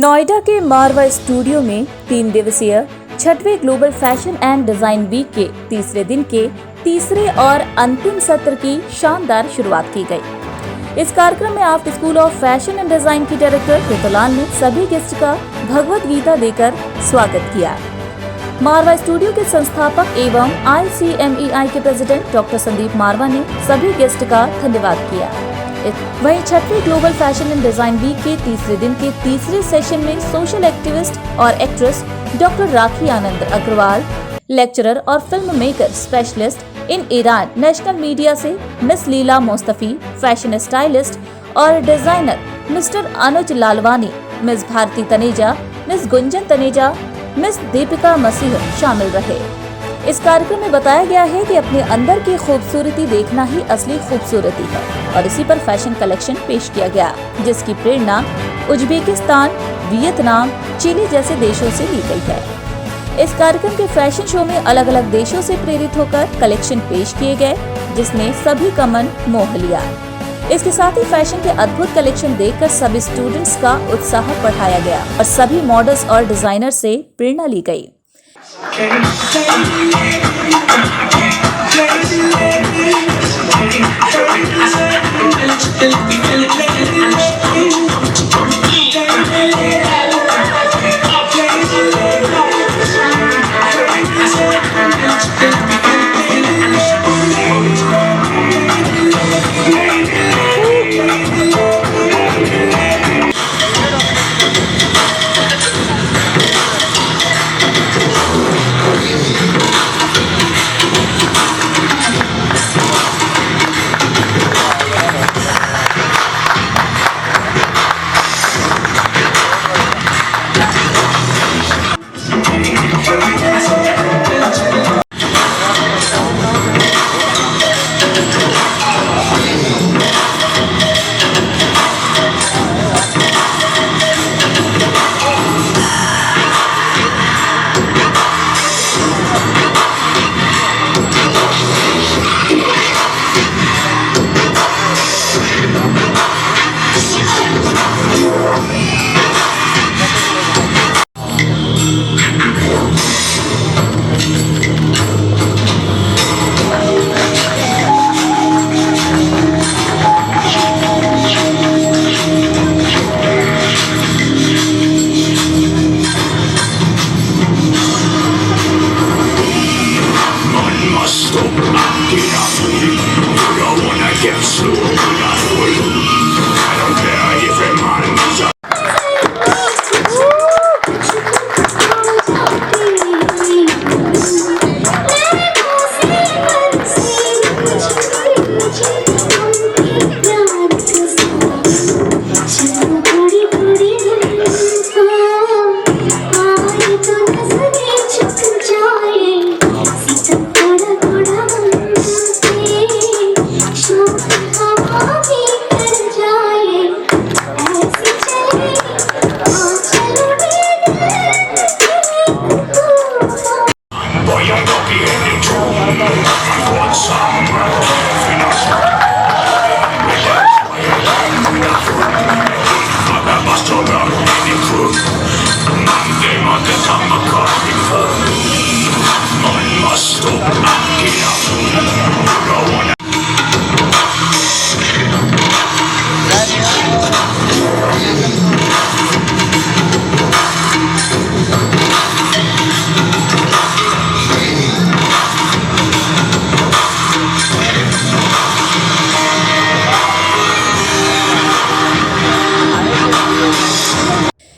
नोएडा के मारवा स्टूडियो में 3 दिवसीय 6वें global fashion and design week के तीसरे दिन के तीसरे और अंतिम सत्र की शानदार शुरुआत की गई। इस कार्यक्रम में after school of fashion and design की डायरेक्टर ऋतुलाल ने सभी गेस्ट का भगवत गीता देकर स्वागत किया। मारवा स्टूडियो के संस्थापक एवं ICMEI के प्रेसिडेंट डॉक्टर संदीप मारवा ने सभी गेस्ट का धन्यवाद किया। वहीं 6वें global fashion and design week के तीसरे दिन के तीसरे सेशन में सोशल एक्टिविस्ट और actress doctor Rakhi Anand Agarwal, lecturer और film maker specialist in Iran national media से miss Leila Mostafi, fashion stylist और designer mister Anuj Lalwani, miss Bharti Taneja, miss Gunjan Taneja, miss Deepika Masih शामिल रहे। इस कार्यक्रम में बताया गया है कि अपने अंदर की खूबसूरती देखना ही असली खूबसूरती है और इसी पर फैशन कलेक्शन पेश किया गया, जिसकी प्रेरणा उज्बेकिस्तान, वियतनाम, चिली जैसे देशों से ली गई है। इस कार्यक्रम के फैशन शो में अलग अलग देशों से प्रेरित होकर कलेक्शन पेश किए गए, जिसने सभी का मन मोह लिया। इसके साथ ही फैशन के अद्भुत कलेक्शन देखकर सभी स्टूडेंट्स का उत्साह बढ़ाया गया और सभी मॉडल्स और डिजाइनर से प्रेरणा ली गई।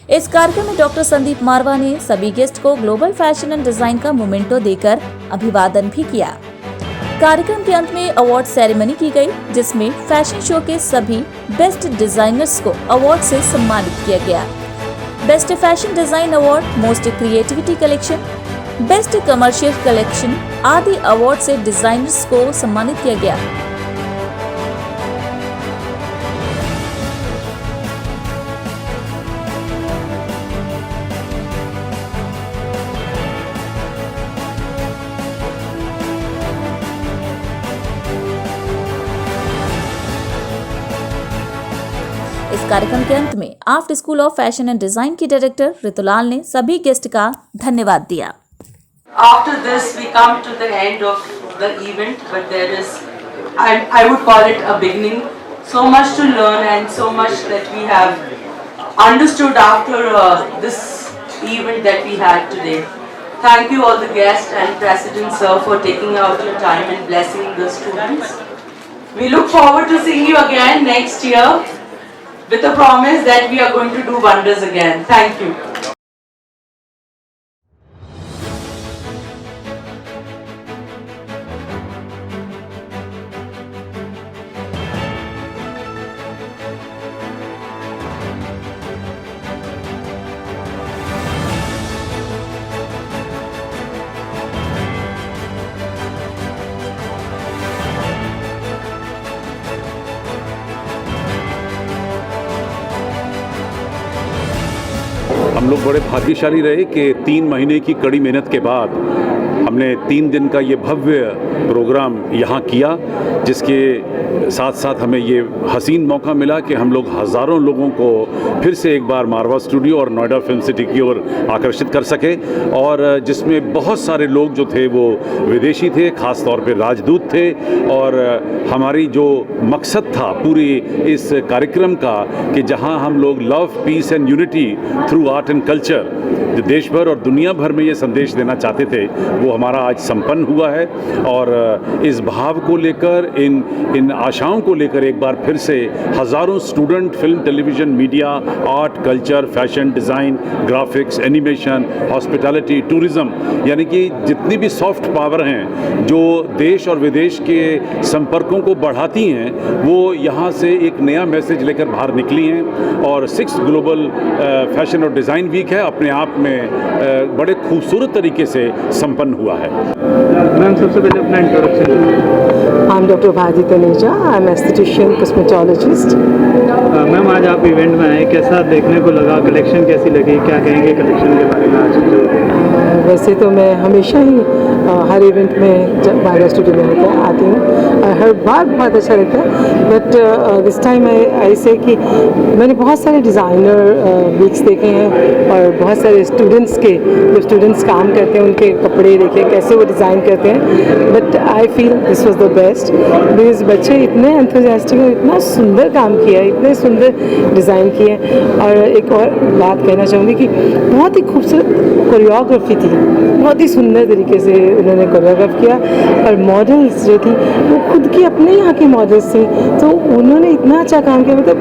इस कार्यक्रम में डॉक्टर संदीप मारवा ने सभी गेस्ट को ग्लोबल फैशन एंड डिजाइन का मोमेंटो देकर अभिवादन भी किया। कार्यक्रम के अंत में अवार्ड सेरेमनी की गई, जिसमें फैशन शो के सभी बेस्ट डिजाइनर्स को अवार्ड से सम्मानित किया गया। Best fashion design award, most creativity collection, best commercial collection आदि अवार्ड से डिजाइनर्स को सम्मानित किया गया। इस इस कार्यक्रम के अंत में after school of fashion and design की डायरेक्टर ऋतुलाल ने सभी गेस्ट का धन्यवाद दिया। After this, we come to the end of the event, but there is, I would call it a beginning. So much to learn and so much that we have understood after this event that we had today. Thank you all the guests and President Sir for taking out your time and blessing the students. We look forward to seeing you again next year with a promise that we are going to do wonders again. Thank you. हम लोग बड़े भाग्यशाली रहे कि 3 महीने की कड़ी मेहनत के बाद हमने 3 दिन का ये भव्य प्रोग्राम यहाँ किया, जिसके साथ साथ हमें ये हसीन मौका मिला कि हम लोग हज़ारों लोगों को फिर से एक बार मारवा स्टूडियो और नोएडा फिल्म सिटी की ओर आकर्षित कर सके, और जिसमें बहुत सारे लोग जो थे वो विदेशी थे, ख़ास तौर पे राजदूत थे। और हमारी जो मकसद था पूरी इस कार्यक्रम का कि जहां हम लोग love, peace and unity through art and culture जो देश भर और दुनिया भर में ये संदेश देना चाहते थे, वो हमारा आज संपन्न हुआ है। और इस भाव को लेकर, इन आशाओं को लेकर एक बार फिर से हज़ारों student film, television, media, art, culture, fashion, design, graphics, animation, hospitality, tourism, यानी कि जितनी भी सॉफ्ट पावर हैं जो देश और विदेश के संपर्कों को बढ़ाती हैं, वो यहाँ से एक नया मैसेज लेकर बाहर निकली हैं। और 6th ग्लोबल फैशन और डिज़ाइन वीक है, अपने आप में बड़े खूबसूरत तरीके से संपन्न हुआ है। मैम, सबसे पहले अपना इंट्रोडक्शन। आई एम डॉक्टर भाजी Taneja, I am esthetician cosmetologist. Ma'am, आज आप इवेंट में आए, कैसा देखने को लगा, कलेक्शन कैसी लगी, क्या कहेंगे कलेक्शन के बारे में आज जो? वैसे तो मैं हमेशा ही हर इवेंट में जब मारवा स्टूडियो में होता है आती हूँ, हर बार बहुत अच्छा लगता है। बट दिस टाइम ऐसे कि मैंने बहुत सारे डिज़ाइनर वीक्स देखे हैं और बहुत सारे स्टूडेंट्स के, जो स्टूडेंट्स काम करते हैं उनके कपड़े देखे कैसे वो डिज़ाइन करते हैं। But I feel this was the best, because बच्चे इतने एंथुसियास्टिक और इतना सुंदर काम किया, इतने सुंदर डिज़ाइन किए। और एक और बात कहना चाहूँगी कि बहुत ही खूबसूरत कोरियोग्राफी थी, बहुत ही सुंदर तरीके से उन्होंने कोरियोग्राफ किया। और मॉडल्स जो थी वो खुद की अपने यहाँ की मॉडल्स थी, तो उन्होंने इतना अच्छा काम किया। मतलब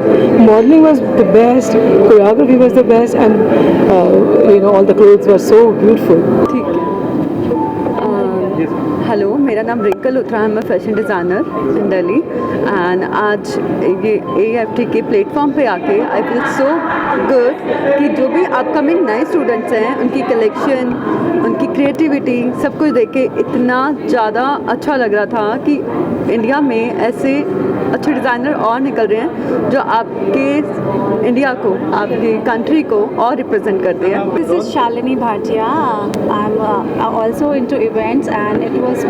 modelling was the best, choreography was the best, and you know all the clothes were so beautiful. ठीक है। हेलो, मेरा नाम रिंकल लुथरा है, मैं fashion designer in Delhi. And आज ये AFT के प्लेटफॉर्म पे आके आई फील सो गुड कि जो भी अपकमिंग नए स्टूडेंट्स हैं उनकी कलेक्शन, उनकी क्रिएटिविटी, सब कुछ देख के इतना ज़्यादा अच्छा लग रहा था कि इंडिया में ऐसे अच्छे डिज़ाइनर और निकल रहे हैं जो आपके इंडिया को, आपकी कंट्री को और रिप्रेजेंट करते हैं। This is Shalini Bhatia. I'm also into events, and it was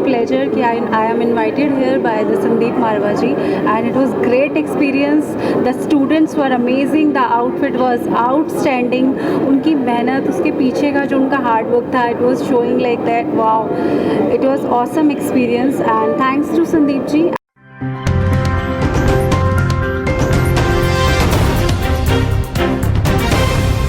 pleasure कि I am invited here by the Sandeep Marwa ji, and it was great experience. The students were amazing, the outfit was outstanding. उनकी मेहनत, उसके पीछे का जो उनका hard work था, it was showing like that. Wow, it was awesome experience, and thanks to Sandeep ji